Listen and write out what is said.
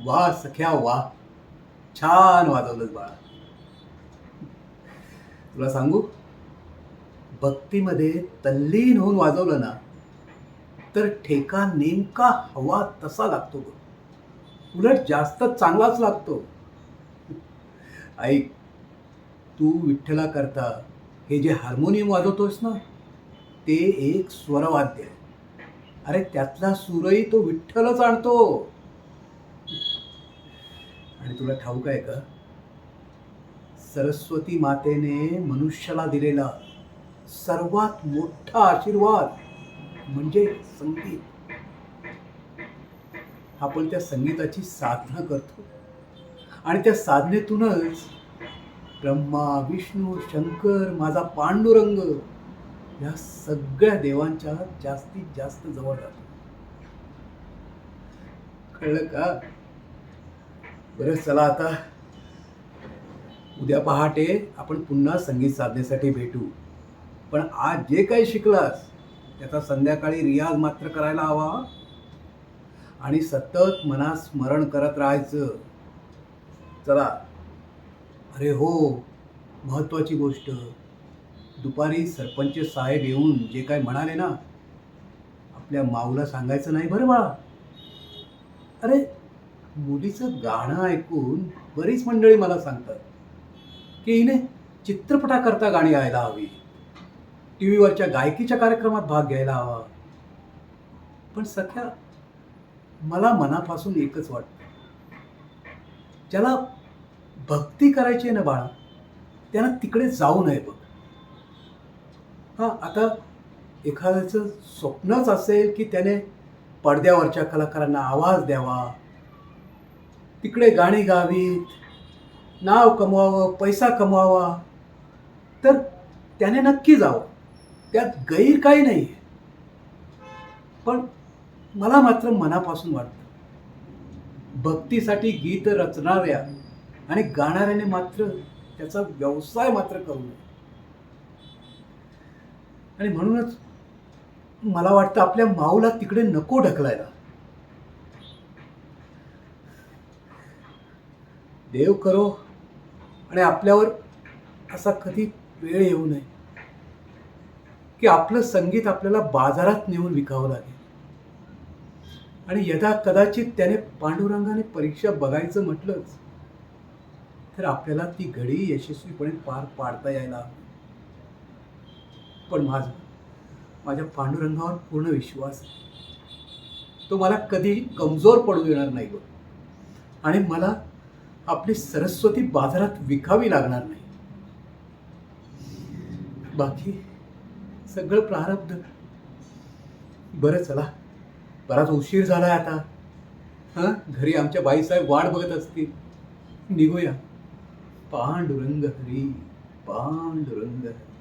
वा सख्या वा, छान वाजवलंस बाळा. तुला सांगू, भक्तीमध्ये तल्लीन होऊन वाजवलं ना तर ठेका नेमका हवा तसा लागतो बघ. उलट जास्त चांगलाच लागतो. ऐक, तू विठ्ठला करता हे जे हार्मोनियम वाजवतोस ना, ते एक स्वरवाद्य आहे. अरे त्यातला सूरही तो विठ्ठलच आणतो. आणि तुला ठाऊक आहे का, सरस्वती मातेने मनुष्याला दिलेला सर्वात मोठा आशीर्वाद म्हणजे संगीत. आपण त्या संगीताची साधना करतो आणि त्या साधनेतूनच ब्रह्मा, विष्णू, शंकर, माझा पांडुरंग या सगळ्या देवांच्या जास्तीत जास्त जवळ जातो. कळलं का? बरं, चला आता उद्या पहाटे आपण पुन्हा संगीत साधनेसाठी भेटू. पण आज जे काही शिकलास त्याचा संध्याकाळी रियाज मात्र करायला हवा आणि सतत मनात स्मरण करत राहायचं. चला. अरे हो, महत्वाची गोष्ट, दुपारी सरपंच साहेब येऊन जे काय म्हणाले ना, आपल्या माऊला सांगायचं नाही बरं बाळा. अरे, मुलीचं गाणं ऐकून बरीच मंडळी मला सांगतात की हिने चित्रपटाकरता गाणी गायला हवी, टीव्हीवरच्या गायकीच्या कार्यक्रमात भाग घ्यायला हवा. पण सख्या, मला मनापासून एकच वाटतं, ज्याला भक्ती करायची आहे ना बाळा, त्यानं तिकडे जाऊ नये बघ. हां, आता एखाद्याचं स्वप्नच असेल की त्याने पडद्यावरच्या कलाकारांना आवाज द्यावा, तिकडे गाणी गावीत, नाव कमवावं, पैसा कमवावा, तर त्याने नक्की जावं. त्यात गैर काही नाही. पण मला मात्र मनापासून वाटतं, भक्तीसाठी गीत रचणाऱ्या आणि गाणाऱ्याने मात्र त्याचा व्यवसाय मात्र करू नये. आणि म्हणूनच मला वाटतं आपल्या माऊला तिकडे नको ढकलायला. देव करो आणि आपल्यावर असा कधी वेळ येऊ नये की आपलं संगीत आपल्याला बाजारात नेऊन विकावं लागेल आणि यदा कदाचित त्याने पांडुरंगाने परीक्षा बघायचं म्हटलंच तर आपल्याला ती घडी यशस्वीपणे पार पाडता यायला. पण माझ्या पांडुरंगावर पूर्ण विश्वास आहे. तो मला कधी कमजोर पडू देणार नाही बघ. आणि मला आपली सरस्वती बाजारात विकावी लागणार नाही. बाकी सगळं प्रारब्ध. बरं, चला, बराच उशीर झालाय आता. हां, घरी आमच्या बाईसाहेब वाट बघत असतील. निघूया. पांडुरंग हरी, पांडुरंग हरी.